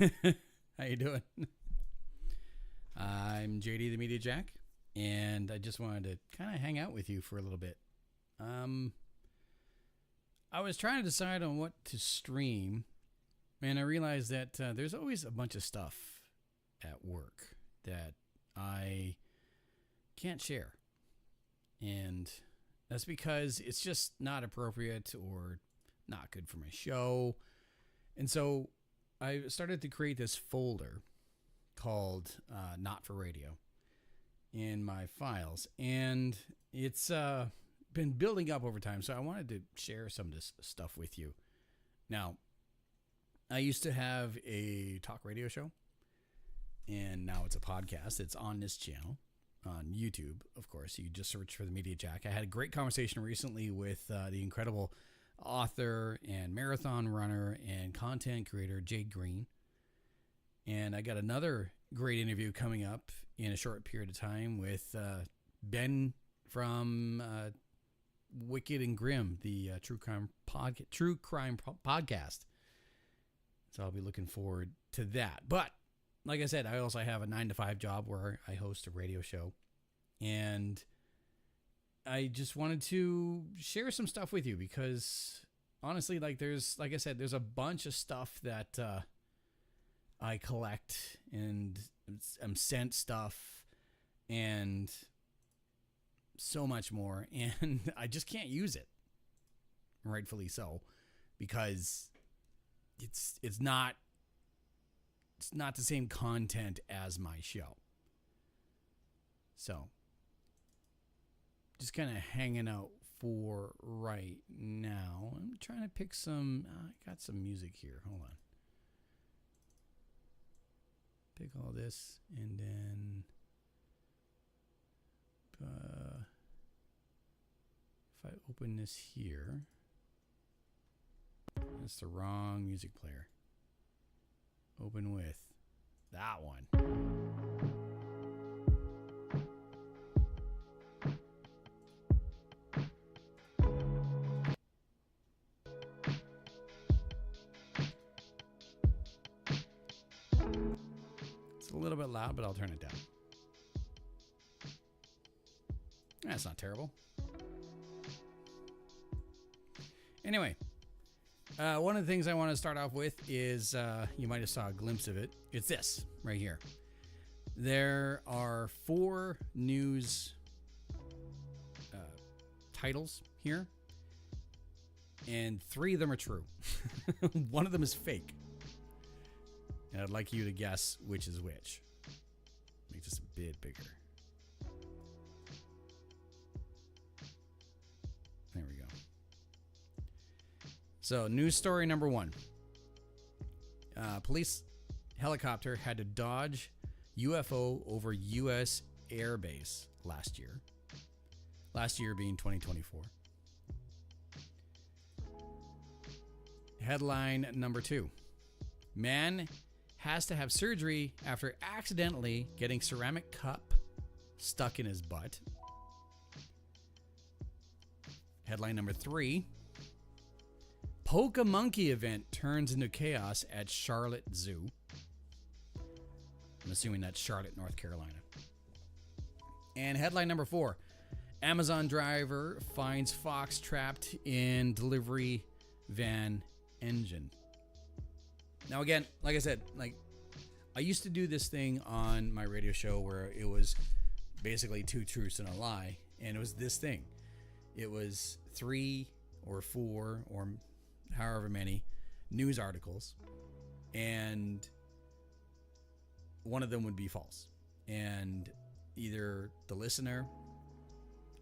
How you doing? I'm JD the Media Jack, and I just wanted to kind of hang out with you for a little bit. I was trying to decide on what to stream, and I realized that there's always a bunch of stuff at work that I can't share. And that's because it's just not appropriate or not good for my show. And so I started to create this folder called Not for Radio in my files. And it's been building up over time. So I wanted to share some of this stuff with you. Now, I used to have a talk radio show, and now it's a podcast. It's on this channel on YouTube, of course. You just search for the Media Jack. I had a great conversation recently with the incredible author and marathon runner and content creator Jade Green. And I got another great interview coming up in a short period of time with Ben from Wicked and Grim, the true crime podcast. So I'll be looking forward to that. But like I said, I also have a 9-to-5 job where I host a radio show. And I just wanted to share some stuff with you because honestly, like I said, there's a bunch of stuff that I collect, and I'm sent stuff and so much more. And I just can't use it, rightfully so, because it's not the same content as my show. So just kind of hanging out for right now. I'm trying to pick some, I got some music here. Hold on. Pick all this, and then if I open this here, that's the wrong music player. Open with that one. It's a little bit loud, but I'll turn it down. That's not terrible. Anyway, one of the things I want to start off with is, you might have saw a glimpse of it. It's this right here. There are 4 news titles here, and 3 of them are true. One of them is fake. And I'd like you to guess which is which. Make this a bit bigger. There we go. So, news story number 1. Police helicopter had to dodge UFO over U.S. airbase last year. Last year being 2024. Headline number 2. Man has to have surgery after accidentally getting ceramic cup stuck in his butt. Headline number 3. Poke a Monkey event turns into chaos at Charlotte Zoo. I'm assuming that's Charlotte, North Carolina. And headline number 4. Amazon driver finds fox trapped in delivery van engine. Now again, like I said, I used to do this thing on my radio show where it was basically 2 truths and a lie. And it was this thing. It was 3 or 4 or however many news articles, and one of them would be false, and either the listener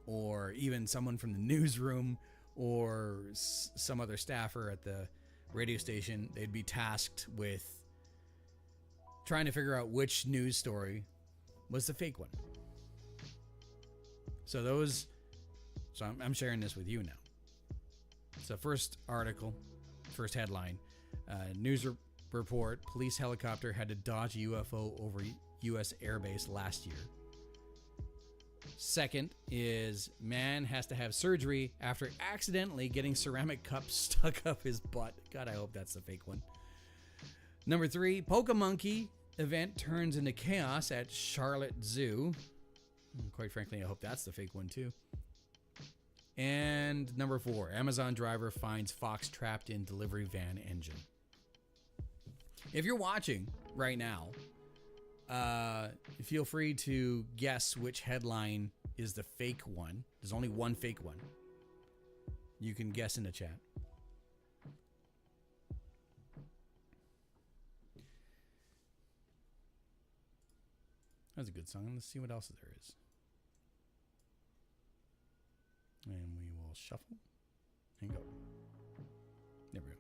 or even someone from the newsroom or some other staffer at the radio station, they'd be tasked with trying to figure out which news story was the fake one. So I'm sharing this with you now. So first article, first headline, news report, police helicopter had to dodge a UFO over U.S. airbase last year. Second is man has to have surgery after accidentally getting ceramic cups stuck up his butt. God, I hope that's the fake one. Number 3, Pokemonkey event turns into chaos at Charlotte Zoo. Quite frankly, I hope that's the fake one too. And number 4, Amazon driver finds fox trapped in delivery van engine. If you're watching right now, feel free to guess which headline is the fake one. There's only one fake one. You can guess in the chat. That's a good song. Let's see what else there is. And we will shuffle and go. There we go.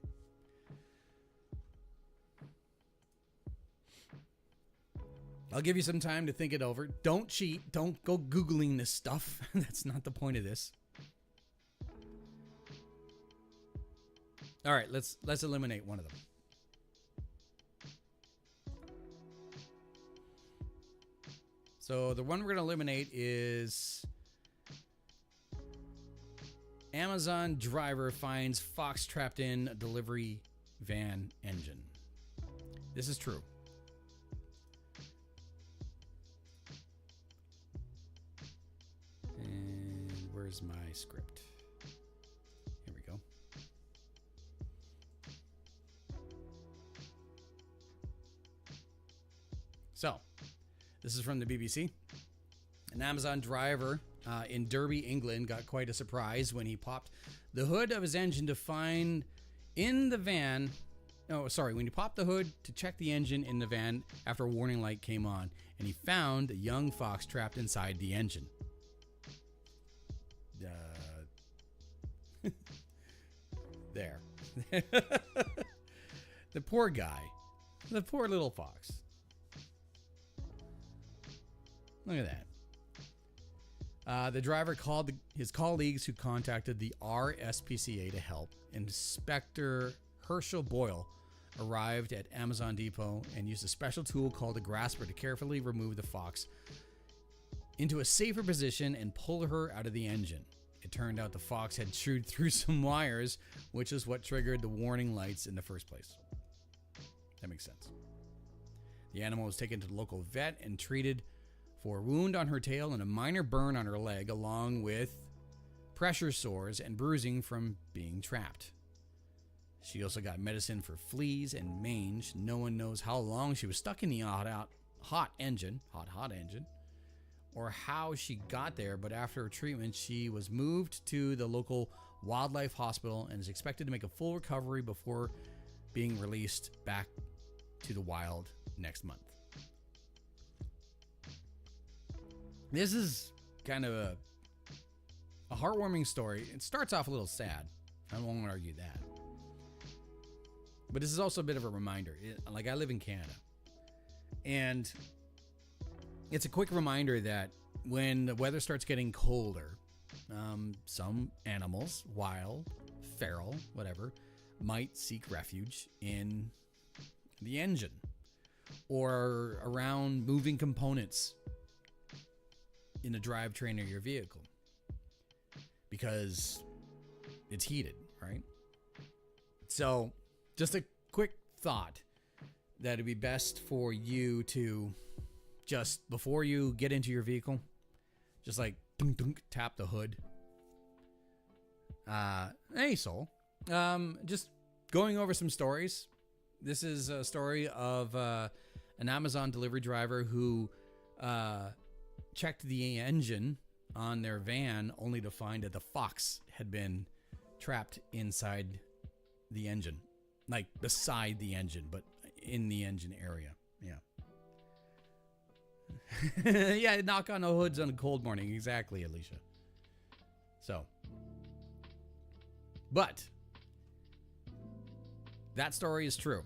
I'll give you some time to think it over. Don't cheat. Don't go Googling this stuff. That's not the point of this. All right, let's eliminate one of them. So the one we're going to eliminate is Amazon driver finds fox trapped in delivery van engine. This is true. And where's my script? Here we go. So, this is from the BBC. An Amazon driver in Derby, England, got quite a surprise when he popped the hood of his engine to find in the van. When he popped the hood to check the engine in the van after a warning light came on, and he found a young fox trapped inside the engine. There. The poor guy. The poor little fox. Look at that. The driver called his colleagues, who contacted the RSPCA to help. Inspector Herschel Boyle arrived at Amazon Depot and used a special tool called a grasper to carefully remove the fox into a safer position and pull her out of the engine. It turned out the fox had chewed through some wires, which is what triggered the warning lights in the first place. That makes sense. The animal was taken to the local vet and treated for a wound on her tail and a minor burn on her leg, along with pressure sores and bruising from being trapped. She also got medicine for fleas and mange. No one knows how long she was stuck in the hot engine, or how she got there, but after her treatment, she was moved to the local wildlife hospital and is expected to make a full recovery before being released back to the wild next month. This is kind of a heartwarming story. It starts off a little sad. I won't argue that. But this is also a bit of a reminder. I live in Canada. And it's a quick reminder that when the weather starts getting colder, some animals, wild, feral, whatever, might seek refuge in the engine or around moving components in the drivetrain of your vehicle because it's heated, right? So just a quick thought that it'd be best for you to just, before you get into your vehicle, just like dunk, dunk, tap the hood. Hey, Soul. Just going over some stories. This is a story of an Amazon delivery driver who checked the engine on their van only to find that the fox had been trapped inside the engine. Like beside the engine, but in the engine area. Yeah. Yeah, knock on the hoods on a cold morning. Exactly, Alicia. So. But that story is true.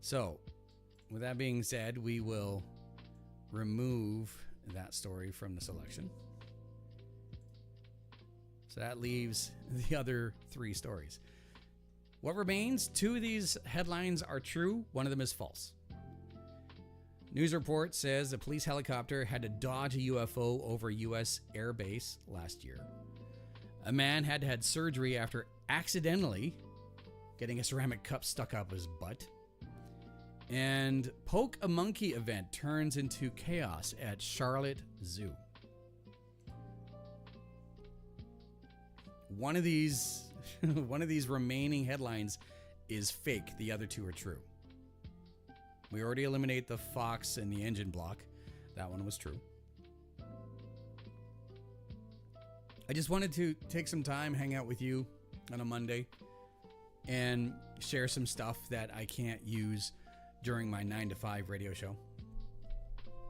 So, with that being said, we will remove that story from the selection. So that leaves the other 3 stories. What remains? 2 of these headlines are true. One of them is false. News report says a police helicopter had to dodge a UFO over a U.S. air base last year. A man had surgery after accidentally getting a ceramic cup stuck up his butt. And Poke a Monkey event turns into chaos at Charlotte Zoo. One of these remaining headlines is fake. The other two are true. We already eliminated the fox and the engine block. That one was true. I just wanted to take some time, hang out with you on a Monday, and share some stuff that I can't use during my 9 to 5 radio show.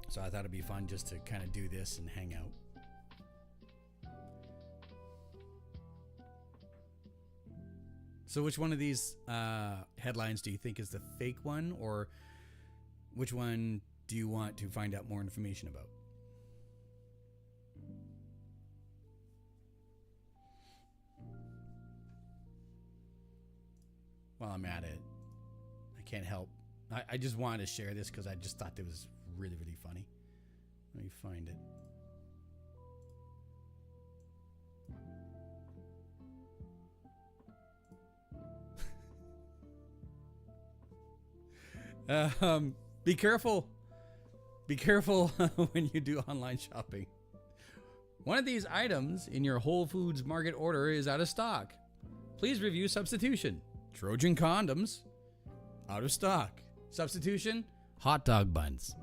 So I thought it'd be fun just to kind of do this and hang out. So which one of these headlines do you think is the fake one, or which one do you want to find out more information about? While I'm at it, I can't help. I just wanted to share this because I just thought it was really, really funny. Let me find it. Be careful. Be careful when you do online shopping. One of these items in your Whole Foods Market order is out of stock. Please review substitution. Trojan condoms, out of stock. Substitution, hot dog buns.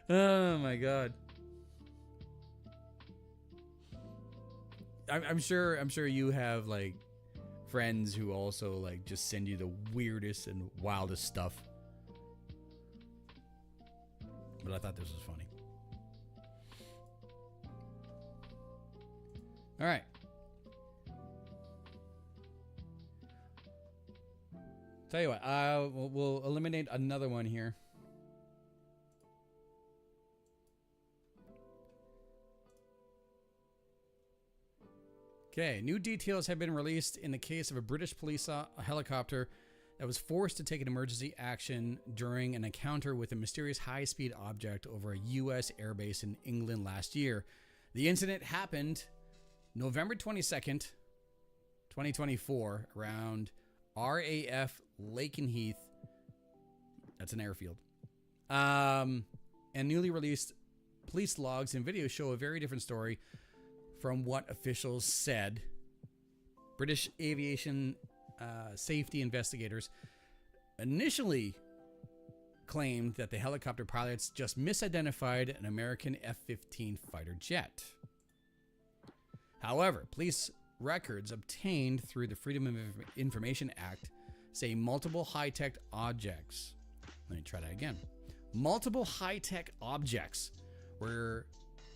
Oh my God. I'm sure you have like friends who also like just send you the weirdest and wildest stuff. But I thought this was funny. All right. Tell you what, we'll eliminate another one here. Okay, new details have been released in the case of a British police helicopter that was forced to take an emergency action during an encounter with a mysterious high-speed object over a U.S. airbase in England last year. The incident happened November 22nd, 2024, around RAF Lakenheath. That's an airfield. And newly released police logs and videos show a very different story from what officials said. British aviation safety investigators initially claimed that the helicopter pilots just misidentified an American F-15 fighter jet. However, police records obtained through the Freedom of Information Act say multiple high-tech objects. Let me try that again. Multiple high-tech objects were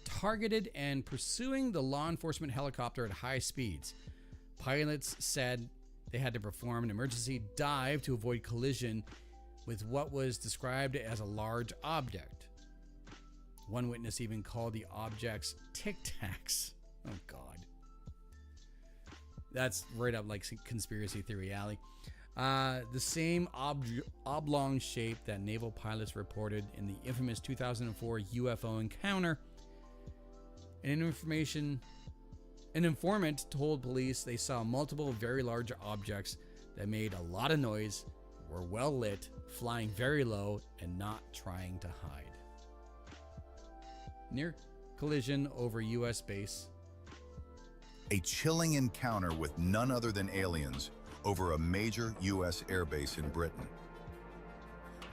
targeted and pursuing the law enforcement helicopter at high speeds. Pilots said they had to perform an emergency dive to avoid collision with what was described as a large object. One witness even called the objects Tic Tacs. Oh, God. That's right up like conspiracy theory alley. The same oblong shape that naval pilots reported in the infamous 2004 UFO encounter. An informant told police they saw multiple very large objects that made a lot of noise, were well lit, flying very low, and not trying to hide. Near collision over U.S. base. A chilling encounter with none other than aliens over a major U.S. airbase in Britain.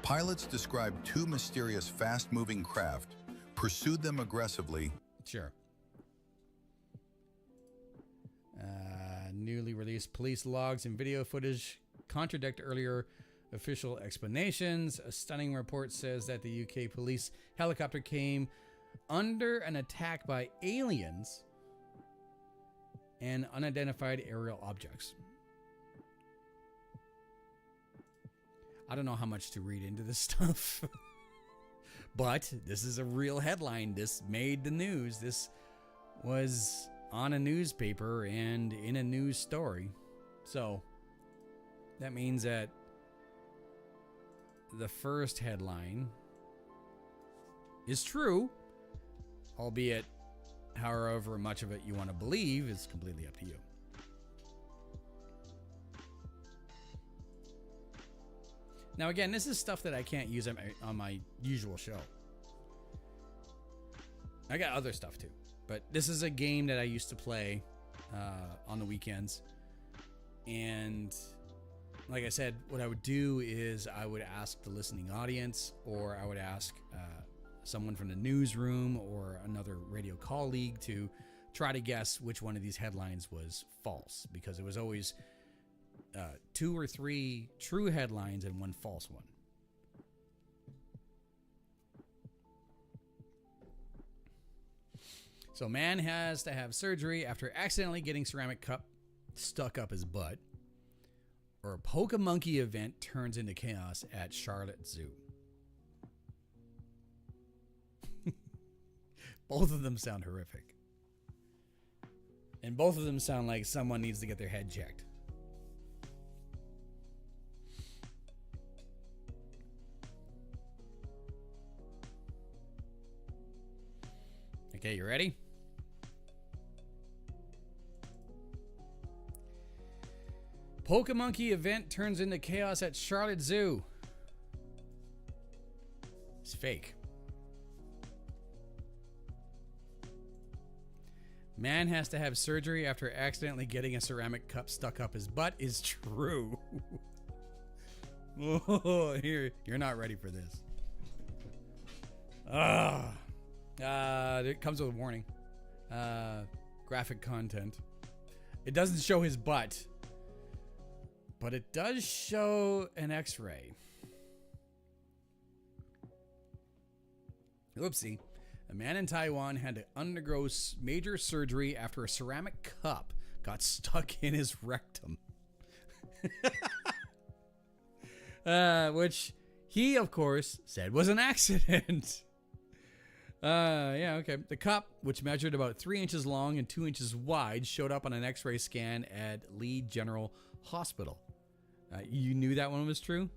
Pilots described two mysterious fast-moving craft, pursued them aggressively. Sure. Newly released police logs and video footage contradict earlier official explanations. A stunning report says that the UK police helicopter came under an attack by aliens and unidentified aerial objects. I don't know how much to read into this stuff, but this is a real headline. This made the news. This was on a newspaper and in a news story. So that means that the first headline is true, albeit However much of it you want to believe is completely up to you. Now, again, this is stuff that I can't use on my usual show. I got other stuff too, but this is a game that I used to play on the weekends. And like I said, what I would do is I would ask the listening audience, or I would ask someone from the newsroom or another radio colleague to try to guess which one of these headlines was false, because it was always 2 or 3 true headlines and 1 false one. So, man has to have surgery after accidentally getting ceramic cup stuck up his butt. Or a Poke-Monkey event turns into chaos at Charlotte Zoo. Both of them sound horrific. And both of them sound like someone needs to get their head checked. Okay, you ready? Poke-Monkey event turns into chaos at Charlotte Zoo. It's fake. Man has to have surgery after accidentally getting a ceramic cup stuck up his butt is true. Oh, you're not ready for this. It comes with a warning. Graphic content. It doesn't show his butt, but it does show an X-ray. Oopsie. A man in Taiwan had to undergo major surgery after a ceramic cup got stuck in his rectum. Which he, of course, said was an accident. Yeah, okay. The cup, which measured about 3 inches long and 2 inches wide, showed up on an X-ray scan at Lee General Hospital. You knew that one was true?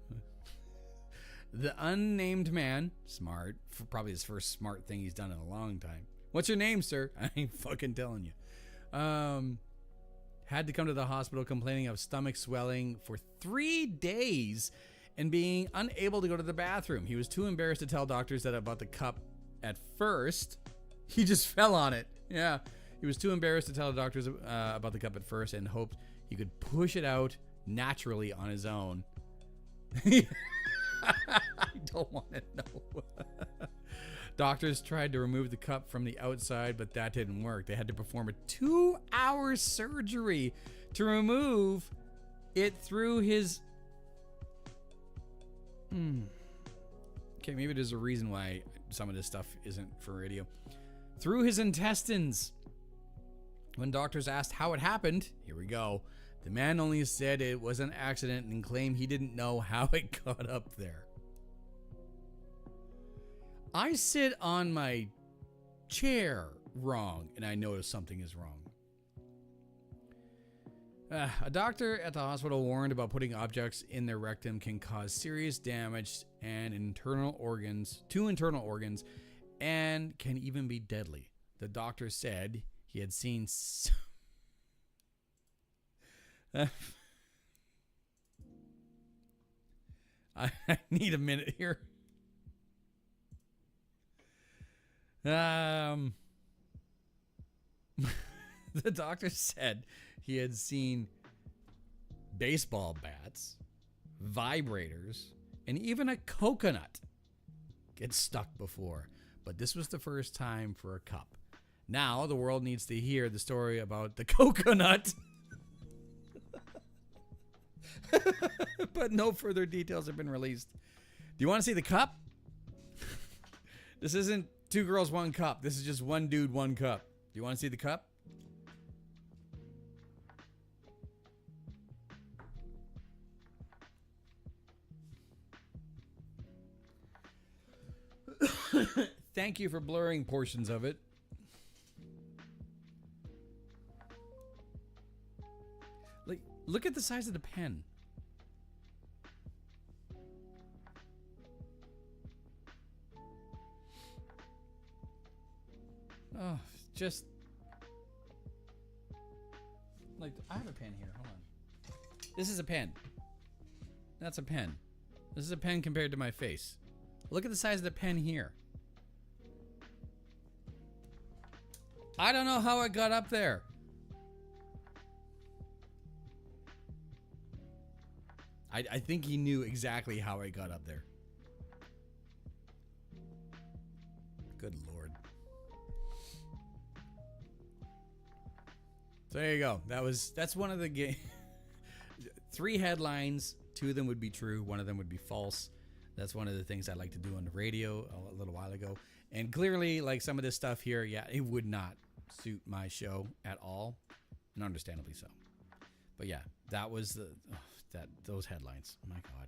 The unnamed man, smart, for probably his first smart thing he's done in a long time. What's your name, sir? I ain't fucking telling you. Had to come to the hospital complaining of stomach swelling for 3 days and being unable to go to the bathroom. He was too embarrassed to tell doctors that about the cup at first. He just fell on it. Yeah. He was too embarrassed to tell the doctors about the cup at first and hoped he could push it out naturally on his own. I don't want to know. Doctors tried to remove the cup from the outside, but that didn't work. They had to perform a 2-hour surgery to remove it through his... Okay, maybe there's a reason why some of this stuff isn't for radio. Through his intestines. When doctors asked how it happened, here we go. The man only said it was an accident and claimed he didn't know how it got up there. I sit on my chair wrong and I notice something is wrong. A doctor at the hospital warned about putting objects in their rectum can cause serious damage and to internal organs, and can even be deadly. The doctor said he had seen... I need a minute here. The doctor said he had seen baseball bats, vibrators, and even a coconut get stuck before, but this was the first time for a cup. Now the world needs to hear the story about the coconut. But no further details have been released. Do you want to see the cup? This isn't 2 girls, 1 cup. This is just 1 dude, 1 cup. Do you want to see the cup? Thank you for blurring portions of it. Like, look at the size of the pen. Oh, just like, I have a pen here. Hold on. This is a pen. That's a pen. This is a pen compared to my face. Look at the size of the pen here. I don't know how it got up there. I think he knew exactly how it got up there. Good Lord. So there you go. That's one of the 3 headlines. 2 of them would be true. 1 of them would be false. That's one of the things I like to do on the radio a little while ago. And clearly, like some of this stuff here, yeah, it would not suit my show at all, and understandably so. But yeah, that was those headlines. My God.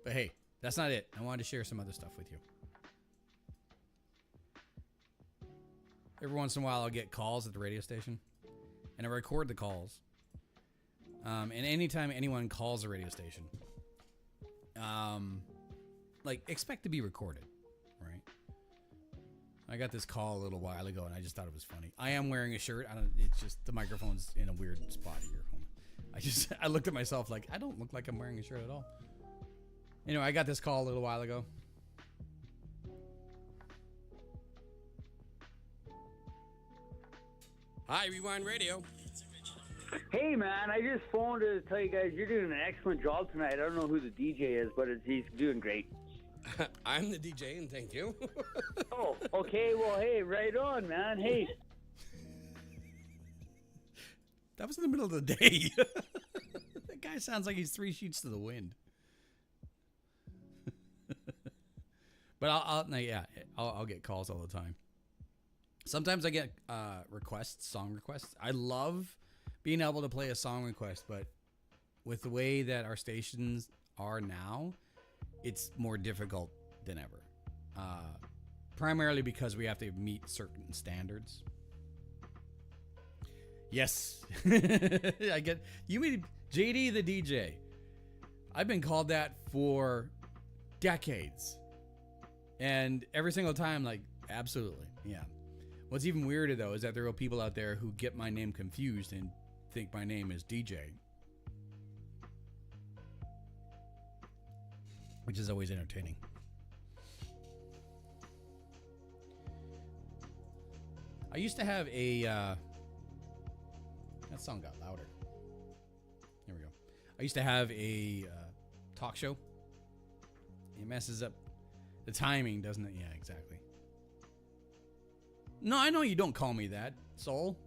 But hey, that's not it. I wanted to share some other stuff with you. Every once in a while, I'll get calls at the radio station, and I record the calls. And anytime anyone calls a radio station, like, expect to be recorded, right? I got this call a little while ago, and I just thought it was funny. I am wearing a shirt. It's just the microphone's in a weird spot here. I looked at myself like, I don't look like I'm wearing a shirt at all. Anyway, I got this call a little while ago. Hi, Rewind Radio. Hey, man, I just phoned to tell you guys you're doing an excellent job tonight. I don't know who the DJ is, but he's doing great. I'm the DJ, and thank you. Oh, okay. Well, hey, right on, man. Hey. That was in the middle of the day. That guy sounds like he's 3 sheets to the wind. But I'll get calls all the time. Sometimes I get song requests. I love being able to play a song request, but with the way that our stations are now, it's more difficult than ever. Primarily because we have to meet certain standards. Yes. You mean JD the DJ. I've been called that for decades. And every single time, like, absolutely, yeah. What's even weirder, though, is that there are people out there who get my name confused and think my name is DJ. Which is always entertaining. I used to have a... that song got louder. There we go. I used to have a talk show. It messes up the timing, doesn't it? Yeah, exactly. No, I know you don't call me that, Soul.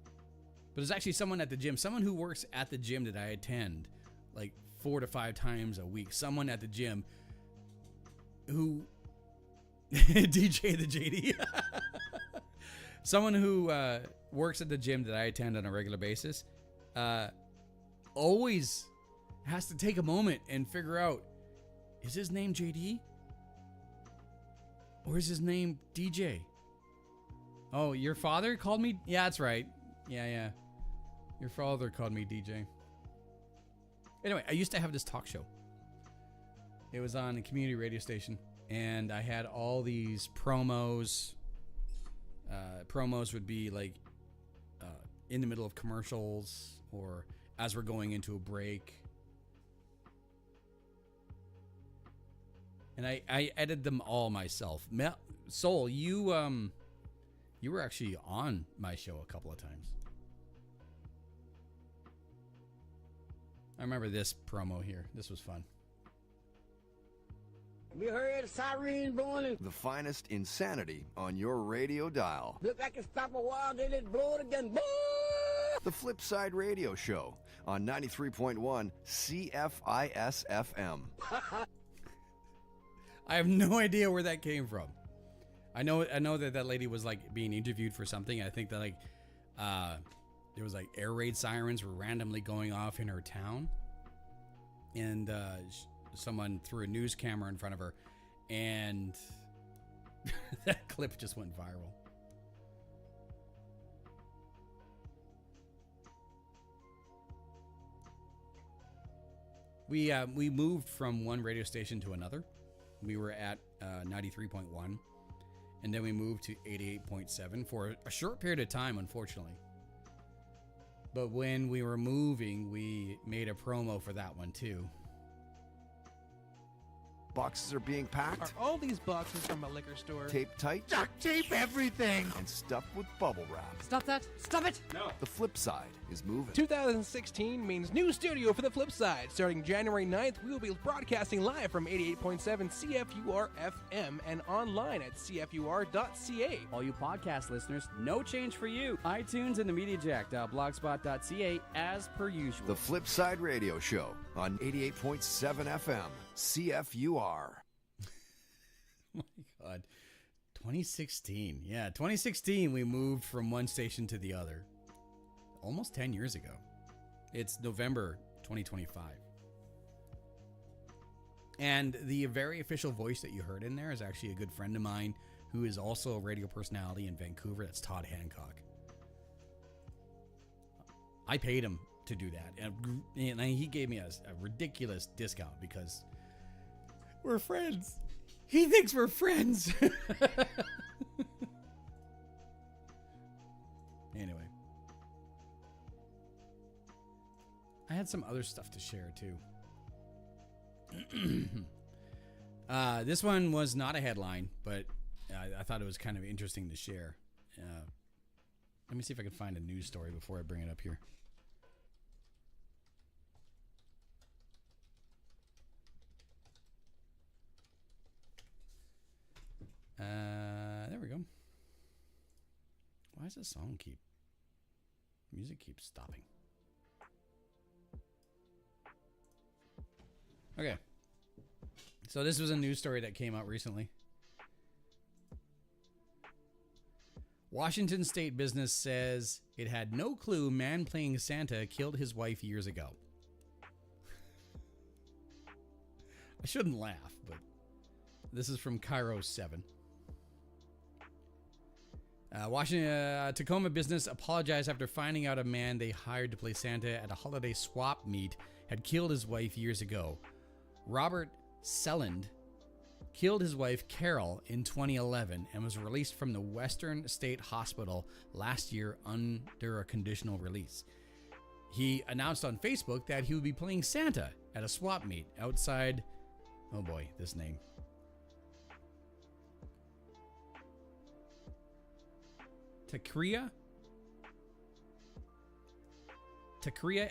But there's actually someone at the gym, someone who works at the gym that I attend like 4 to 5 times a week. Someone at the gym who DJ the JD. Someone who works at the gym that I attend on a regular basis always has to take a moment and figure out, is his name JD? Or is his name DJ? Oh, your father called me? Yeah, that's right. Yeah. Your father called me DJ. Anyway, I used to have this talk show. It was on a community radio station, and I had all these promos. Promos would be like in the middle of commercials or as we're going into a break. And I edited them all myself. Soul, you were actually on my show a couple of times. I remember this promo here. This was fun. We heard siren blowing. The finest insanity on your radio dial. Look like it stopped a while, then it blew it again. The Flipside Radio Show on 93.1 CFIS FM. I have no idea where that came from. I know that lady was like being interviewed for something. I think that like there was like air raid sirens were randomly going off in her town, and someone threw a news camera in front of her, and that clip just went viral. We moved from one radio station to another, We were at 93.1, and then we moved to 88.7 for a short period of time, unfortunately. But when we were moving, we made a promo for that one too. Boxes are being packed, Are all these boxes from a liquor store? taped tight, Duct tape everything! and stuffed with bubble wrap. Stop that! Stop it! The flip side is moving. 2016 means new studio for the flip side. Starting January 9th, we will be broadcasting live from 88.7 CFUR FM and online at cfur.ca. All you podcast listeners, no change for you. iTunes and the MediaJack.blogspot.ca as per usual. The Flip Side Radio Show on 88.7 FM, CFUR. My God. 2016. Yeah, 2016, we moved from one station to the other. Almost 10 years ago. It's November 2025. And the very official voice that you heard in there is actually a good friend of mine who is also a radio personality in Vancouver. That's Todd Hancock. I paid him to do that. And he gave me a ridiculous discount because we're friends. He thinks we're friends. Anyway. I had some other stuff to share too. This one was not a headline, but I thought it was kind of interesting to share. Let me see if I can find a news story before I bring it up here. There we go. Why does this music keeps stopping? Okay. So this was a news story that came out recently. Washington State business says it had no clue man playing Santa killed his wife years ago. I shouldn't laugh, but this is from Kyprios 7. Washington Tacoma business apologized after finding out a man they hired to play Santa at a holiday swap meet had killed his wife years ago. Robert Selland killed his wife Carol in 2011 and was released from the Western State Hospital last year under a conditional release. He announced on Facebook that he would be playing Santa at a swap meet outside, oh boy, this name. Takria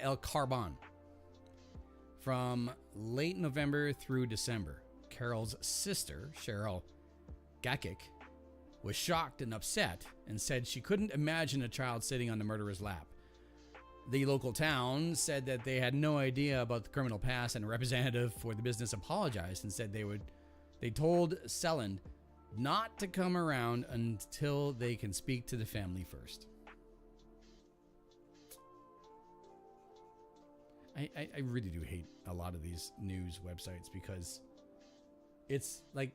El Carbon from late November through December. Carol's sister, Cheryl Gakic, was shocked and upset and said she couldn't imagine a child sitting on the murderer's lap. The local town said that they had no idea about the criminal past, and a representative for the business apologized and said they told Selland not to come around until they can speak to the family first. I really do hate a lot of these news websites because it's like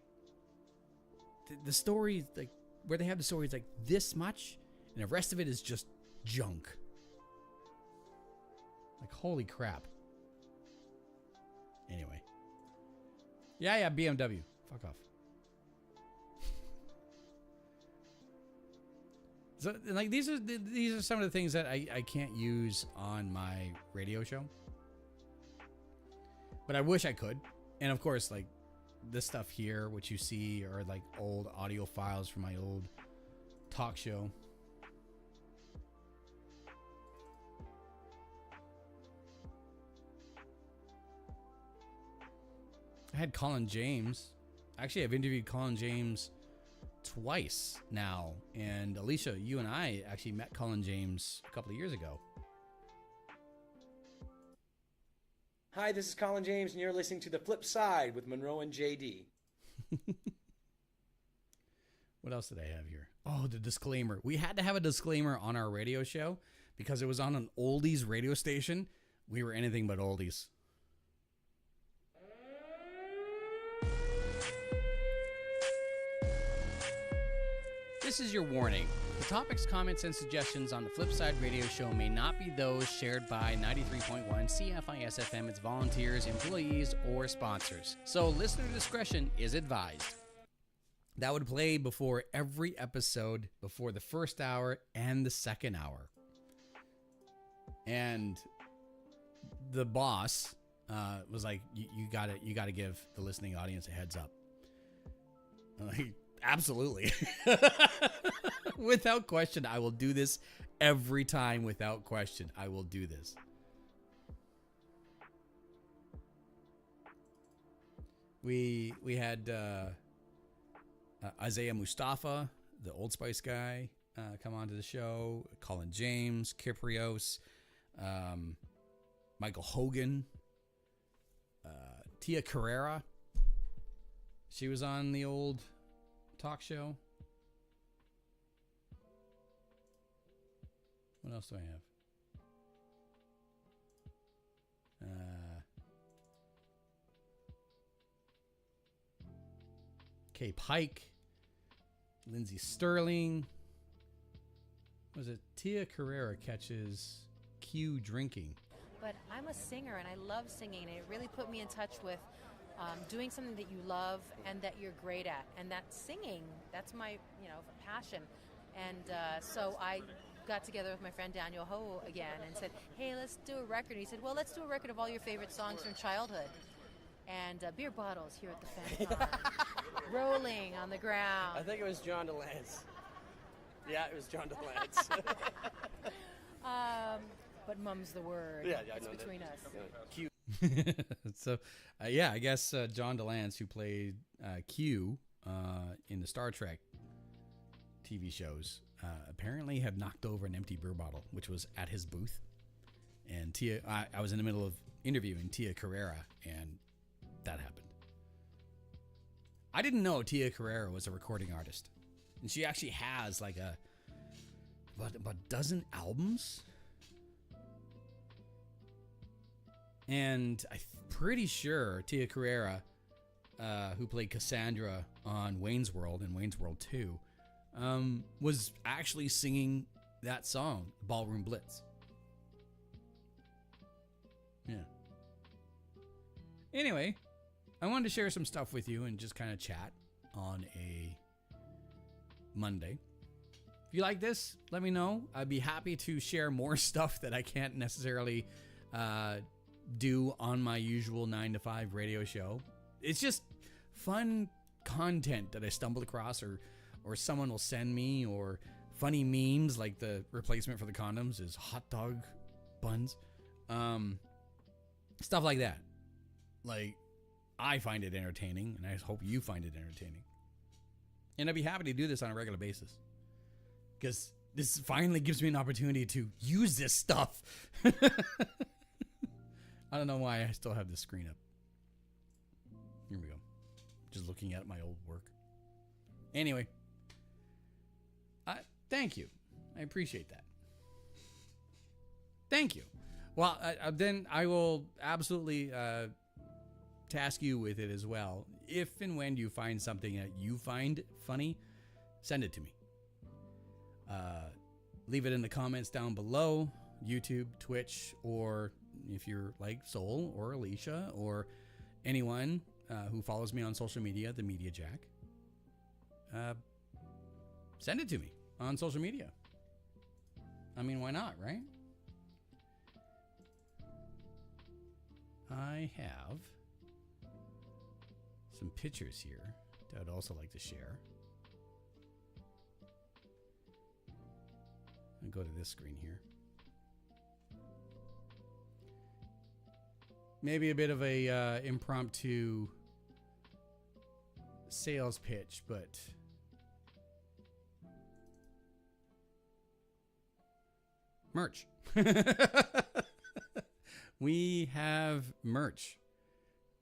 the story, like where they have the stories like this much and the rest of it is just junk. Like, holy crap. Anyway. Yeah, BMW. Fuck off. So, like, these are some of the things that I can't use on my radio show. But I wish I could. And of course, like, this stuff here, what you see are like old audio files from my old talk show. I had Colin James. Actually, I've interviewed Colin James twice now. And Alicia, you and I actually met Colin James a couple of years ago. Hi, this is Colin James, and you're listening to The Flip Side with Monroe and JD. What else did I have here? Oh, the disclaimer. We had to have a disclaimer on our radio show because it was on an oldies radio station. We were anything but oldies. This is your warning. The topics, comments, and suggestions on the Flipside Radio Show may not be those shared by 93.1 CFIS FM, its volunteers, employees, or sponsors. So listener discretion is advised. That would play before every episode, before the first hour and the second hour. And the boss was like, you gotta give the listening audience a heads up. I'm like, absolutely. Without question, I will do this every time. Without question, I will do this. We had Isaiah Mustafa, the Old Spice guy, come onto the show. Colin James, Kyprios, Michael Hogan, Tia Carrera. She was on the old talk show. What else do I have? Kay Pike, Lindsay Sterling. Was it Tia Carrera catches Q drinking? But I'm a singer and I love singing, and it really put me in touch with doing something that you love and that you're great at, and that's singing. That's my passion. And so I got together with my friend Daniel Ho again and said, hey, let's do a record. And he said, well, let's do a record of all your favorite songs from childhood. And beer bottles here at the fan club, rolling on the ground. I think it was John DeLance. Yeah, it was John DeLance. But mum's the word. Yeah, it's I know between that. us. Q. So, yeah, I guess John DeLance, who played Q in the Star Trek TV shows, apparently had knocked over an empty beer bottle, which was at his booth. And I was in the middle of interviewing Tia Carrera, and that happened. I didn't know Tia Carrera was a recording artist. And she actually has like about a dozen albums. And I'm pretty sure Tia Carrera, who played Cassandra on Wayne's World and Wayne's World 2, was actually singing that song, Ballroom Blitz. Yeah. Anyway, I wanted to share some stuff with you and just kind of chat on a Monday. If you like this, let me know. I'd be happy to share more stuff that I can't necessarily do on my usual 9 to 5 radio show. It's just fun content that I stumbled across, or someone will send me, or funny memes, like the replacement for the condoms is hot dog buns. Stuff like that. Like, I find it entertaining, and I hope you find it entertaining. And I'd be happy to do this on a regular basis, because this finally gives me an opportunity to use this stuff. I don't know why I still have this screen up. Here we go. Just looking at my old work. Anyway, thank you. I appreciate that. Thank you. Well, then I will absolutely task you with it as well. If and when you find something that you find funny, send it to me. Leave it in the comments down below, YouTube, Twitch, or if you're like Soul or Alicia or anyone who follows me on social media, the Media Jack, send it to me on social media. I mean, why not, right? I have some pictures here that I'd also like to share. I'll go to this screen here. Maybe a bit of a impromptu sales pitch, but merch. We have merch,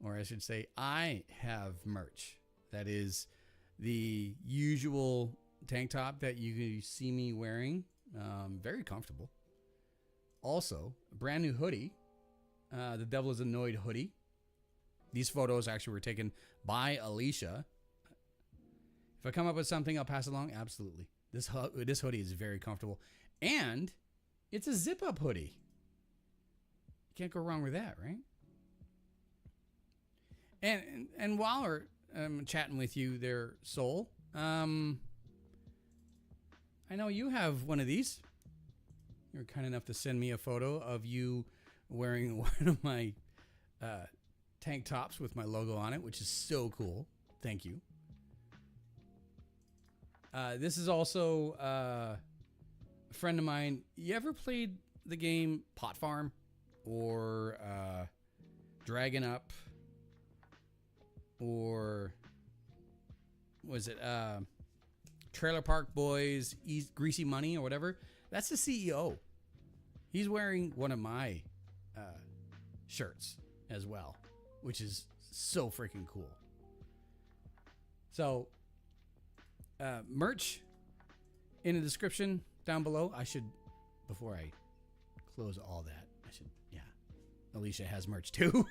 or I should say I have merch. That is the usual tank top that you see me wearing. Very comfortable. Also, a brand new hoodie. The Devil is Annoyed hoodie. These photos actually were taken by Alicia. If I come up with something, I'll pass it along. Absolutely. This hoodie is very comfortable, and it's a zip-up hoodie. You can't go wrong with that, right? And while I'm chatting with you there, Soul, I know you have one of these. You're kind enough to send me a photo of you wearing one of my tank tops with my logo on it, which is so cool. Thank you. This is also a friend of mine. You ever played the game Pot Farm or Dragon Up or was it Trailer Park Boys, Greasy Money or whatever? That's the CEO. He's wearing one of my shirts as well, which is so freaking cool. So, merch in the description down below. Before I close all that, Alicia has merch too.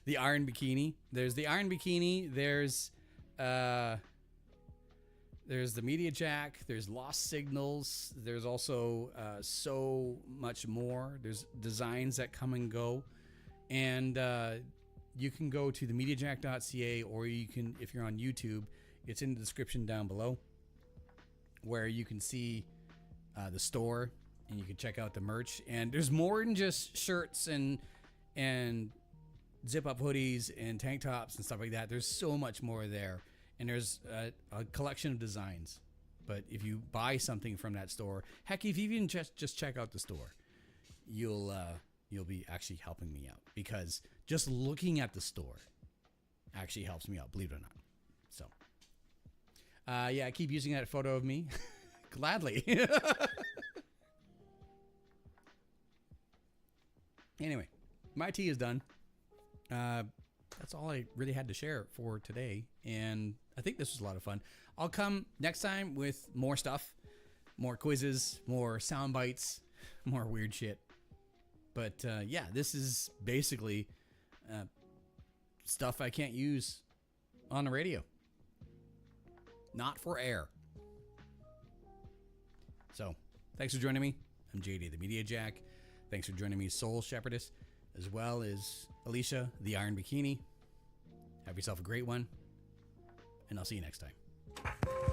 The Iron Bikini. There's the Iron Bikini. There's the Media Jack. There's Lost Signals. There's also so much more. There's designs that come and go. And you can go to themediajack.ca, or you can, if you're on YouTube, it's in the description down below where you can see the store and you can check out the merch. And there's more than just shirts and zip-up hoodies and tank tops and stuff like that. There's so much more there. And there's a collection of designs. But if you buy something from that store, heck, if you even just check out the store, you'll be actually helping me out, because just looking at the store actually helps me out, believe it or not. So, yeah, keep using that photo of me. Gladly. Anyway, my tea is done. That's all I really had to share for today, and I think this was a lot of fun. I'll come next time with more stuff, more quizzes, more sound bites, more weird shit. But yeah, this is basically stuff I can't use on the radio. Not for air. So, thanks for joining me. I'm JD, the Media Jack. Thanks for joining me, Soul Shepherdess, as well as Alicia, the Iron Bikini. Have yourself a great one, and I'll see you next time.